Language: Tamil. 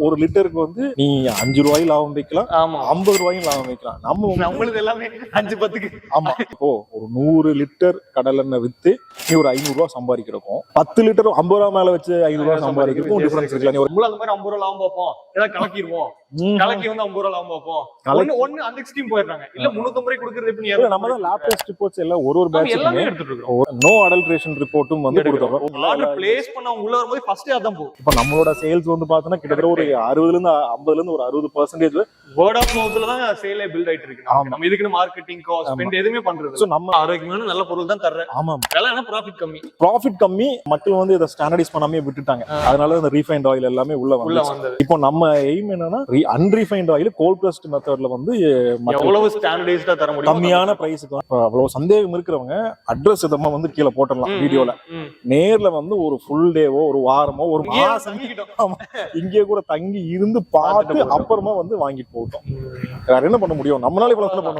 ஒரு லிட்டருக்கு வந்து நீ 5 ரூபாயும் லாபம் வைக்கலாம், 50 ரூபாயும் லாபம் வைக்கலாம். நம்மளுக்கு எல்லாமே 5-10க்கு. ஆமா, இப்போ ஒரு 100 லிட்டர் கடலெண்ணெய் வித்து நீ ஒரு 500 ரூபாய் சம்பாதிக்கிறக்கும் 10 லிட்டர் 50 ரூபாய் மேல வச்சு 500 ரூபாய் சம்பாதிக்கிறதுக்கும் டிஃபரன்ஸ் இருக்குல்ல. நீ அந்த மாதிரி 50 ரூபாய் லாபம் பார்ப்போம், ஏதாவது கலக்கிடுவோம், கலக்கி வந்து 50 ரூபாய் லாபம் பார்ப்போம். ஒண்ணு அந்த எக்ஸ்ட்ரீம் போயிடுறாங்க. இல்ல 350 ரூபாய் கொடுக்கறது எப்படி? நம்ம தான் லேப் டெஸ்ட் ரிப்போர்ட்ஸ் எல்லாம் ஒரு பேட்ச் எல்லாமே எடுத்துட்டு இருக்கோம். நோ அடல்ட்ரேஷன் ரிப்போர்ட்டும் வந்து கொடுத்துறோம். ஆர்டர் பிளேஸ் பண்ண உள்ள வரும்போது ஃபர்ஸ்ட் அதான் போகும். இப்போ நம்மளோட சேல்ஸ் வந்து பார்த்தோன்னா கிட்டத்தட்ட ஒரு 60ல இருந்து 50ல இருந்து ஒரு 60% வேர்ட் ஆஃப் மவுத்ல தான் சேலே பில்ட் ஆயிட்டு இருக்கு. நம்ம இதுக்கு மார்க்கெட்டிங் காஸ்ட் ஸ்பெண்ட் எதுவுமே பண்றது. சோ நம்ம ஆரோக்கியமான நல்ல பொருள் தான் தர்றேன். ஆமா, விலைனா ப்ராஃபிட் கம்மி. மக்கள் வந்து இத ஸ்டாண்டர்டைஸ் பண்ணாம விட்டுட்டாங்க. அதனால இந்த ரீஃபைண்ட் ஆயில் எல்லாமே உள்ள வந்தது. இப்போ நம்ம எய்ம் என்னன்னா அன்ரீஃபைண்ட் ஆயில் கோல்ட் பிரஸ்ட் மெத்தட்ல வந்து எவ்வளவு ஸ்டாண்டர்டைஸ்டா தர முடியும் கம்மியான பிரைஸ்க்கு. அவ்வளவு சந்தேகம் இருக்கிறவங்க அட்ரஸ் இதமா வந்து கீழே போட்டுடலாம் வீடியோல. நேர்ல வந்து ஒரு ஃபுல் டேவோ ஒரு வாரமோ ஒரு மாசம் இங்கே கூட தங்கி இருந்து பார்த்து அப்புறமா வந்து வாங்கிட்டு போட்டோம். வேற என்ன பண்ண முடியும்? நம்மளால இவ்வளவு பண்ண முடியும்.